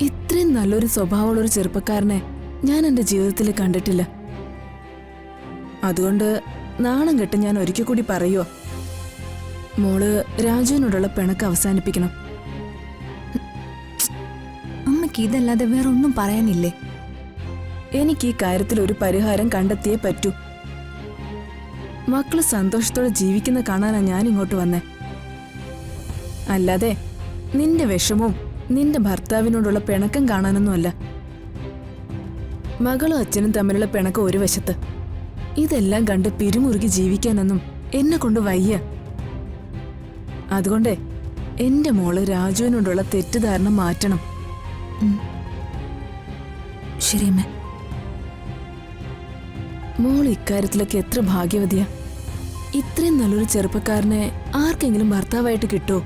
ഇത്രയും നല്ലൊരു സ്വഭാവമുള്ള ഒരു ചെറുപ്പക്കാരനെ ഞാൻ എന്റെ ജീവിതത്തിൽ കണ്ടിട്ടില്ല. അതുകൊണ്ട് നാണം കെട്ട് ഞാൻ ഒരിക്കൽ കൂടി പറയുവോ, മോള് രാജുവിനോടുള്ള പിണക്ക് അവസാനിപ്പിക്കണം. അമ്മയ്ക്ക് ഇതല്ലാതെ വേറെ ഒന്നും പറയാനില്ലേ? എനിക്ക് ഈ കാര്യത്തിൽ ഒരു പരിഹാരം കണ്ടെത്തിയേ പറ്റൂ. മക്കള് സന്തോഷത്തോടെ ജീവിക്കുന്ന കാണാനാ ഞാൻ ഇങ്ങോട്ട് വന്നേ. അല്ലാതെ നിന്റെ വിഷമവും നിന്റെ ഭർത്താവിനോടുള്ള പിണക്കം കാണാനൊന്നുമല്ല. മകളും അച്ഛനും തമ്മിലുള്ള പിണക്കം ഒരു വശത്ത്, ഇതെല്ലാം കണ്ട് പിരിമുറുകി ജീവിക്കാനൊന്നും എന്നെ കൊണ്ട് വയ്യ. അതുകൊണ്ട് എന്റെ മോള് രാജുവിനോടുള്ള തെറ്റിദ്ധാരണ മാറ്റണം. ശരിയമ്മേ. മോൾ ഇക്കാര്യത്തിലൊക്കെ എത്ര ഭാഗ്യവതിയാ. ഇത്രയും നല്ലൊരു ചെറുപ്പക്കാരനെ ആർക്കെങ്കിലും ഭർത്താവായിട്ട് കിട്ടുമോ?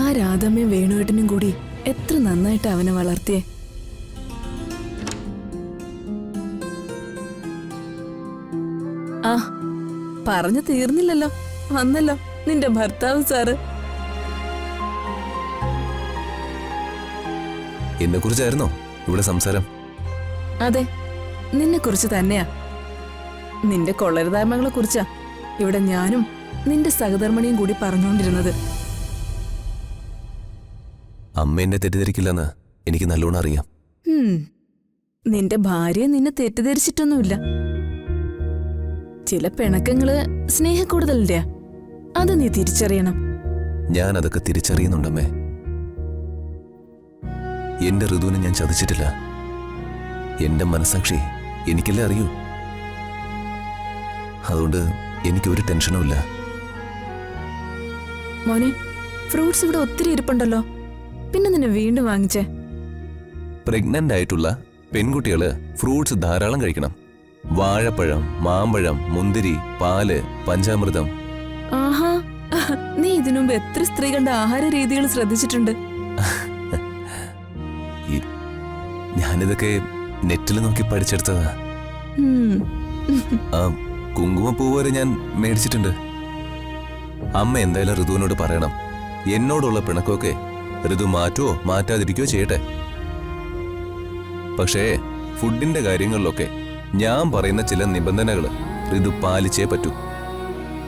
ആ രാധമ്മയും വേണുവേട്ടനും കൂടി എത്ര നന്നായിട്ട് അവനെ വളർത്തിയേ. ആ പറഞ്ഞു തീർന്നില്ലല്ലോ, വന്നല്ലോ നിന്റെ ഭർത്താവ് സാറ്. എന്നെ കുറിച്ചായിരുന്നോ ഇവിടെ സംസാരം? അതെ, നിന്നെ കുറിച്ച് തന്നെയാ. നിന്റെ കൊള്ളരുതായ്മകളെ കുറിച്ചാ ഇവിടെ ഞാനും നിന്റെ സഹധർമ്മിണിയും കൂടി പറഞ്ഞുകൊണ്ടിരുന്നത്. അമ്മ എന്നെ തെറ്റിദ്ധരിക്കില്ലെന്ന് എനിക്ക് നല്ലോണം അറിയാം. നിന്റെ ഭാര്യ നിന്നെ തെറ്റിദ്ധരിച്ചിട്ടൊന്നുമില്ല. ചില പിണക്കങ്ങള് സ്നേഹക്കൂടുതലിന്റെ, അത് നീ തിരിച്ചറിയണം. ഞാൻ അതൊക്കെ തിരിച്ചറിയുന്നുണ്ടമ്മേ. എന്റെ ഋതുവിനെ ഞാൻ ചതിച്ചിട്ടില്ല. എന്റെ മനസാക്ഷി എനിക്കല്ലേ അറിയൂ. അതുകൊണ്ട് എനിക്കൊരു ടെൻഷനുമില്ല. മോനെ, ഫ്രൂട്ട്സ് ഇവിടെ ഒത്തിരി ഇരിപ്പുണ്ടല്ലോ, പിന്നെ നിന്നെ വീണ്ടും വാങ്ങിച്ചേ. പ്രഗ്നന്റ് ആയിട്ടുള്ള പെൺകുട്ടികള് ഫ്രൂട്ട്സ് ധാരാളം കഴിക്കണം. വാഴപ്പഴം, മാമ്പഴം, മുന്തിരി, പാല്, പഞ്ചാമൃതം. ആഹാ, നീ ഇതിനുമുമ്പ് എത്ര സ്ത്രീകളുടെ ആഹാര രീതികൾ ശ്രദ്ധിച്ചിട്ടുണ്ട്? ഞാനിതൊക്കെ നെറ്റിൽ നോക്കി പഠിച്ചെടുത്തതാ. കുങ്കുമപ്പൂ വരെ ഞാൻ മേടിച്ചിട്ടുണ്ട്. അമ്മ എന്തായാലും ഋതുവിനോട് പറയണം, എന്നോടുള്ള പിണക്കമൊക്കെ ഋതു മാറ്റുവോ മാറ്റാതിരിക്കോ ചെയ്യട്ടെ. പക്ഷേ ഫുഡിന്റെ കാര്യങ്ങളിലൊക്കെ ഞാൻ പറയുന്ന ചില നിബന്ധനകൾ ഋതു പാലിച്ചേ പറ്റൂ.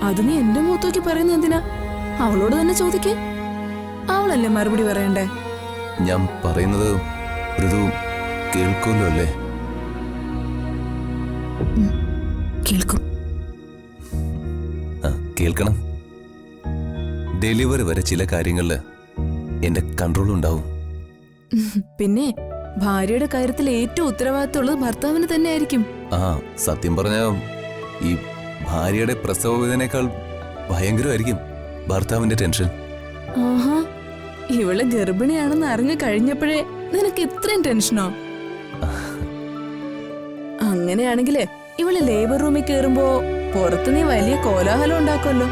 അത് നീ എന്റെ മൂത്തോക്കി പറയുന്ന എന്തിനാ? അവളോട് തന്നെ ചോദിക്കേ, അവളല്ലേ മറുപടി പറയണ്ടേ? ഞാൻ പറയുന്നത് ഋതു കേൾക്കുമല്ലോ അല്ലേ? കേൾക്കും. കേൾക്കണം. ഡെലിവറി വരെ ചില കാര്യങ്ങളില് എന്റെ കൺട്രോൾ ഉണ്ടാവും. പിന്നെ ഭാര്യയുടെ കാര്യത്തിൽ ഏറ്റവും ഉത്തരവാദിത്തമുള്ളത് ഭർത്താവിന് തന്നെ ആയിരിക്കും. സത്യം പറഞ്ഞ ഈ ഭാര്യയുടെ പ്രസവവേദനേക്കാൾ ഭയങ്കരമായിരിക്കും ഭർത്താവിന്റെ ടെൻഷൻ. ആഹാ, ഇവളെ ഗർഭിണിയാണെന്ന് അറിഞ്ഞു കഴിഞ്ഞപ്പോഴേ നിനക്ക് ഇത്രയും ടെൻഷനോ? അങ്ങനെയാണെങ്കിലേ ഇവള് ലേബർ റൂമിൽ കേറുമ്പോ പുറത്ത് നീ വലിയ കോലാഹലം ഉണ്ടാക്കുമല്ലോ.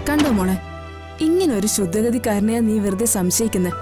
കണ്ടോ മോളെ, ഇങ്ങനെ ഒരു ശുദ്ധഗതിക്കാരനെയാ നീ വെറുതെ സംശയിക്കുന്നത്.